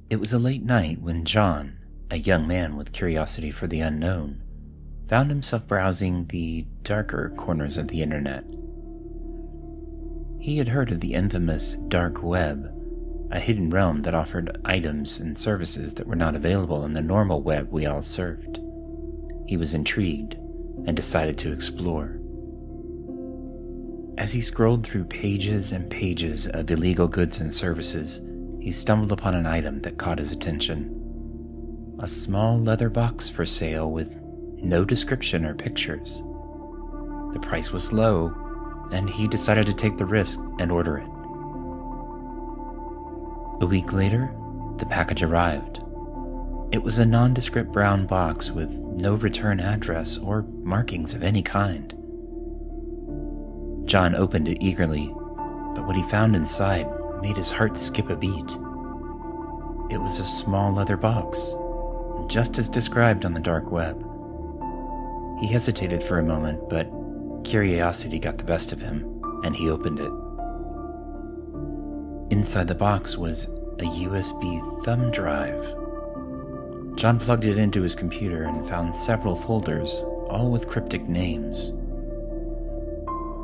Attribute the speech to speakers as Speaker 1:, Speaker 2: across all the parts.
Speaker 1: It was a late night when John, a young man with curiosity for the unknown, found himself browsing the darker corners of the internet. He had heard of the infamous Dark Web, a hidden realm that offered items and services that were not available in the normal web we all surfed. He was intrigued and decided to explore. As he scrolled through pages and pages of illegal goods and services, he stumbled upon an item that caught his attention. A small leather box for sale with no description or pictures. The price was low, and he decided to take the risk and order it. A week later, the package arrived. It was a nondescript brown box with no return address or markings of any kind. John opened it eagerly, but what he found inside made his heart skip a beat. It was a small leather box, just as described on the dark web. He hesitated for a moment, but curiosity got the best of him, and he opened it. Inside the box was a USB thumb drive. John plugged it into his computer and found several folders, all with cryptic names.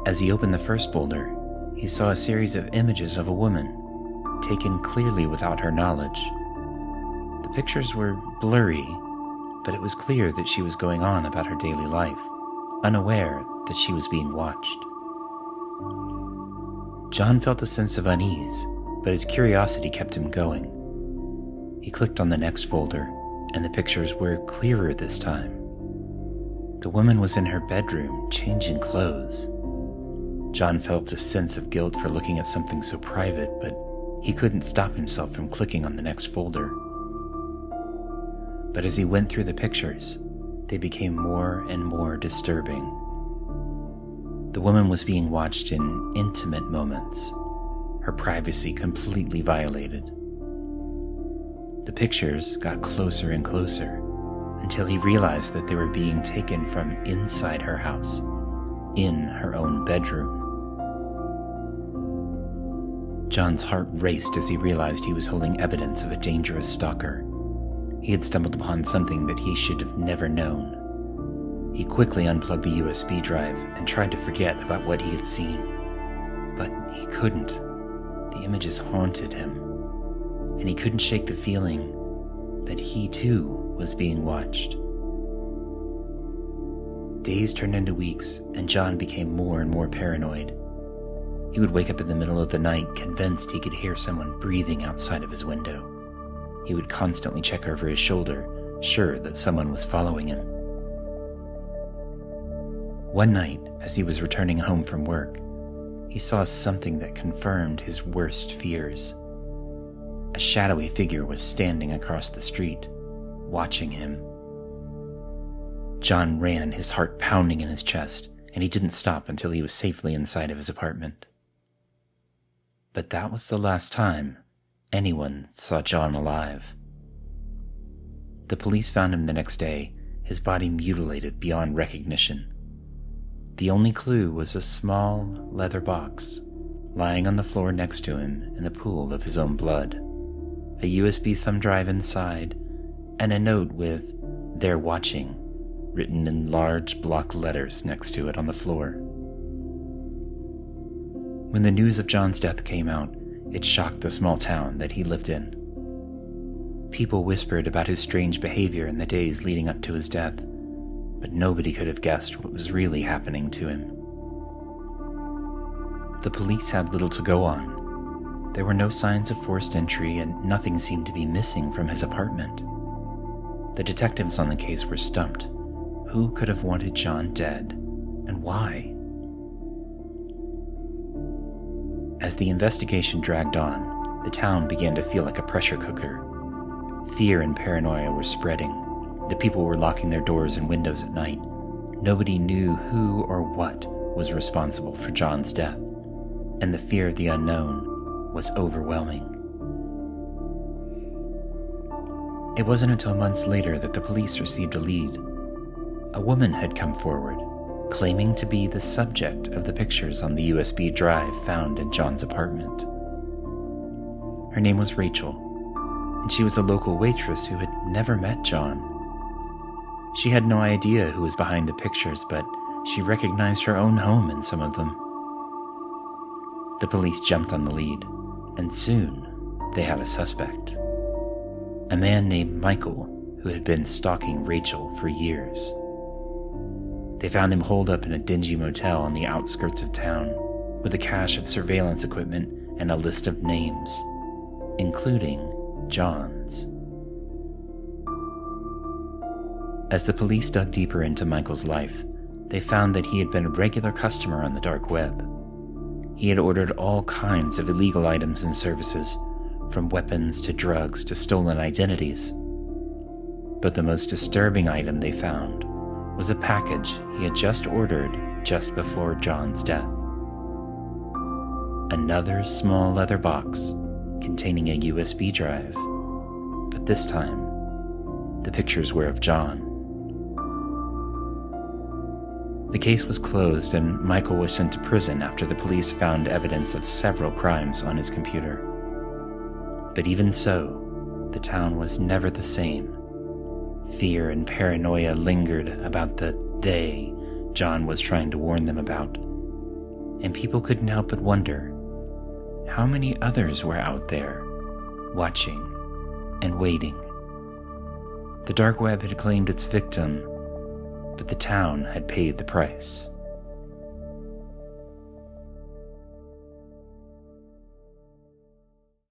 Speaker 1: As he opened the first folder, he saw a series of images of a woman, taken clearly without her knowledge. The pictures were blurry, but it was clear that she was going on about her daily life, unaware that she was being watched. John felt a sense of unease, but his curiosity kept him going. He clicked on the next folder, and the pictures were clearer this time. The woman was in her bedroom, changing clothes. John felt a sense of guilt for looking at something so private, but he couldn't stop himself from clicking on the next folder. But as he went through the pictures, they became more and more disturbing. The woman was being watched in intimate moments, her privacy completely violated. The pictures got closer and closer until he realized that they were being taken from inside her house, in her own bedroom. John's heart raced as he realized he was holding evidence of a dangerous stalker. He had stumbled upon something that he should have never known. He quickly unplugged the USB drive and tried to forget about what he had seen. But he couldn't. The images haunted him, and he couldn't shake the feeling that he too was being watched. Days turned into weeks, and John became more and more paranoid. He would wake up in the middle of the night, convinced he could hear someone breathing outside of his window. He would constantly check over his shoulder, sure that someone was following him. One night, as he was returning home from work, he saw something that confirmed his worst fears. A shadowy figure was standing across the street, watching him. John ran, his heart pounding in his chest, and he didn't stop until he was safely inside of his apartment. But that was the last time anyone saw John alive. The police found him the next day, his body mutilated beyond recognition. The only clue was a small leather box lying on the floor next to him in a pool of his own blood, a USB thumb drive inside, and a note with "They're watching" written in large block letters next to it on the floor. When the news of John's death came out, it shocked the small town that he lived in. People whispered about his strange behavior in the days leading up to his death, but nobody could have guessed what was really happening to him. The police had little to go on. There were no signs of forced entry, and nothing seemed to be missing from his apartment. The detectives on the case were stumped. Who could have wanted John dead, and why? As the investigation dragged on, the town began to feel like a pressure cooker. Fear and paranoia were spreading. The people were locking their doors and windows at night. Nobody knew who or what was responsible for John's death, and the fear of the unknown was overwhelming. It wasn't until months later that the police received a lead. A woman had come forward, claiming to be the subject of the pictures on the USB drive found in John's apartment. Her name was Rachel, and she was a local waitress who had never met John. She had no idea who was behind the pictures, but she recognized her own home in some of them. The police jumped on the lead, and soon they had a suspect. A man named Michael, who had been stalking Rachel for years. They found him holed up in a dingy motel on the outskirts of town, with a cache of surveillance equipment and a list of names, including John's. As the police dug deeper into Michael's life, they found that he had been a regular customer on the dark web. He had ordered all kinds of illegal items and services, from weapons to drugs to stolen identities. But the most disturbing item they found was a package he had just ordered just before John's death. Another small leather box containing a USB drive, but this time, the pictures were of John. The case was closed and Michael was sent to prison after the police found evidence of several crimes on his computer. But even so, the town was never the same. Fear and paranoia lingered about the they John was trying to warn them about, and people couldn't help but wonder how many others were out there, watching and waiting. The dark web had claimed its victim, but the town had paid the price.